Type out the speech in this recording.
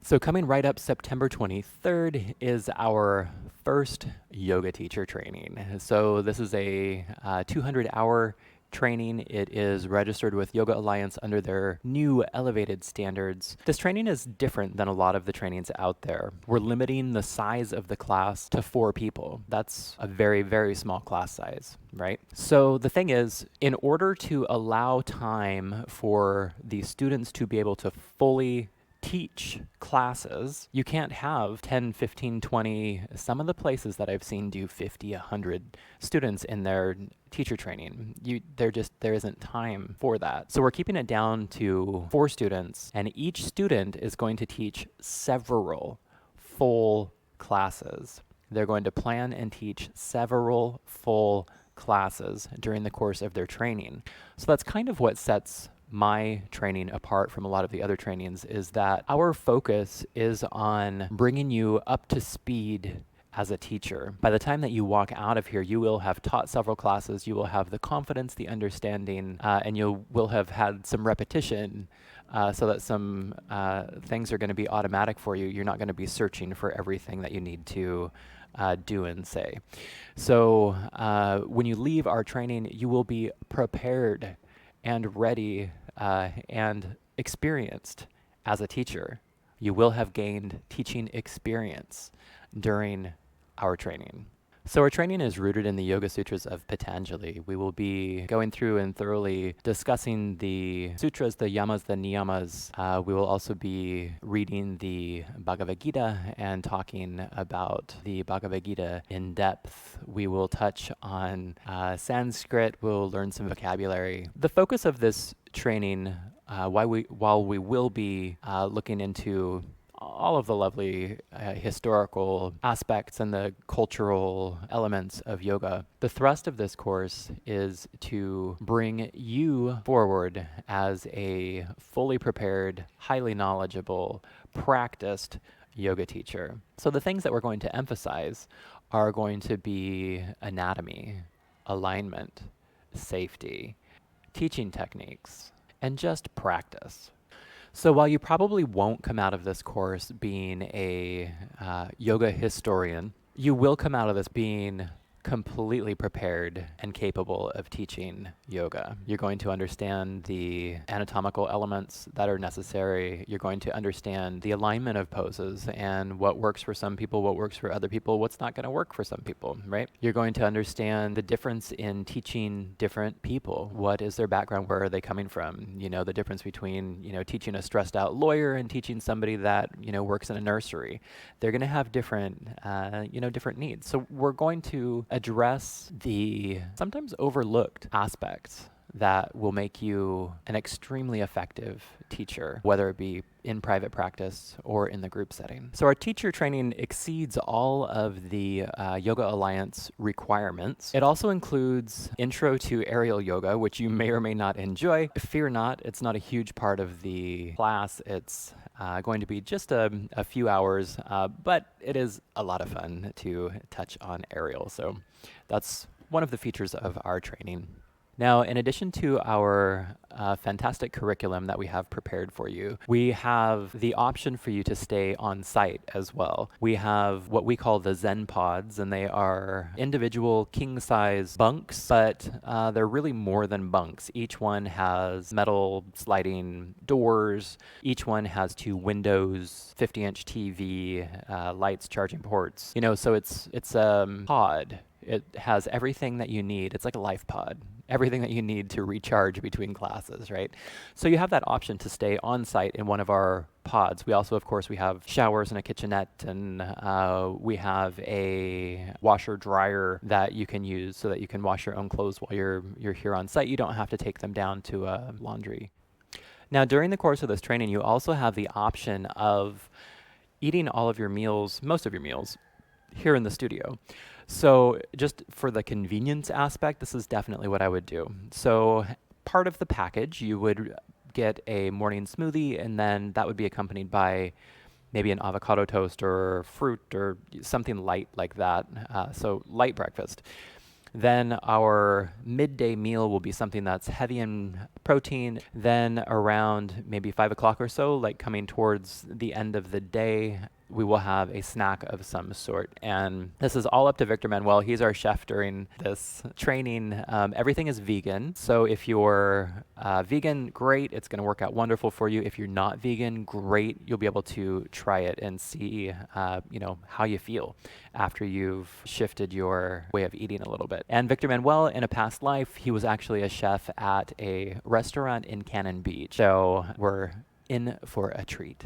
So coming right up September 23rd is our first yoga teacher training. So this is a 200-hour training. It is registered with Yoga Alliance under their new elevated standards. This training is different than a lot of the trainings out there. We're limiting the size of the class to 4 people. That's a very, very small class size, right? So the thing is, in order to allow time for the students to be able to fully teach classes, you can't have 10, 15, 20. Some of the places that I've seen do 50, 100 students in their teacher training. There isn't time for that. So we're keeping it down to 4 students, and each student is going to teach several full classes. They're going to plan and teach several full classes during the course of their training. So that's kind of what sets my training apart from a lot of the other trainings, is that our focus is on bringing you up to speed as a teacher. By the time that you walk out of here, you will have taught several classes, you will have the confidence, the understanding, and you will have had some repetition so that some things are going to be automatic for you. You're not going to be searching for everything that you need to do and say. So when you leave our training, you will be prepared and ready and experienced as a teacher. You will have gained teaching experience during our training. So our training is rooted in the Yoga Sutras of Patanjali. We will be going through and thoroughly discussing the sutras, the yamas, the niyamas. We will also be reading the Bhagavad Gita and talking about the Bhagavad Gita in depth. We will touch on Sanskrit. We'll learn some vocabulary. The focus of this training, while we will be looking into all of the lovely historical aspects and the cultural elements of yoga, the thrust of this course is to bring you forward as a fully prepared, highly knowledgeable, practiced yoga teacher. So the things that we're going to emphasize are going to be anatomy, alignment, safety, teaching techniques, and just practice. So while you probably won't come out of this course being a yoga historian, you will come out of this being completely prepared and capable of teaching yoga. You're going to understand the anatomical elements that are necessary. You're going to understand the alignment of poses and what works for some people, what works for other people, what's not going to work for some people, right? You're going to understand the difference in teaching different people. What is their background? Where are they coming from? You know, the difference between, teaching a stressed out lawyer and teaching somebody that, works in a nursery. They're going to have different, different needs. So we're going to address the sometimes overlooked aspects that will make you an extremely effective teacher, whether it be in private practice or in the group setting. So our teacher training exceeds all of the Yoga Alliance requirements. It also includes intro to aerial yoga, which you may or may not enjoy. Fear not, it's not a huge part of the class. It's going to be just a few hours, but it is a lot of fun to touch on aerial. So that's one of the features of our training. Now, in addition to our fantastic curriculum that we have prepared for you, we have the option for you to stay on site as well. We have what we call the Zen pods, and they are individual king-size bunks, but they're really more than bunks. Each one has metal sliding doors. Each one has 2 windows, 50-inch TV, lights, charging ports. So it's a pod. It has everything that you need. It's like a life pod. Everything that you need to recharge between classes, right? So you have that option to stay on site in one of our pods. We also, of course, we have showers and a kitchenette, and we have a washer dryer that you can use so that you can wash your own clothes while you're here on site. You don't have to take them down to laundry. Now, during the course of this training, you also have the option of eating all of your meals, most of your meals, here in the studio. So just for the convenience aspect, this is definitely what I would do. So part of the package, you would get a morning smoothie, and then that would be accompanied by maybe an avocado toast or fruit or something light like that. So light breakfast. Then our midday meal will be something that's heavy in protein. Then around maybe 5 o'clock or so, like coming towards the end of the day, we will have a snack of some sort. And this is all up to Victor Manuel. He's our chef during this training. Everything is vegan. So if you're vegan, great. It's going to work out wonderful for you. If you're not vegan, great. You'll be able to try it and see, how you feel after you've shifted your way of eating a little bit. And Victor Manuel, in a past life, he was actually a chef at a restaurant in Cannon Beach. So we're in for a treat.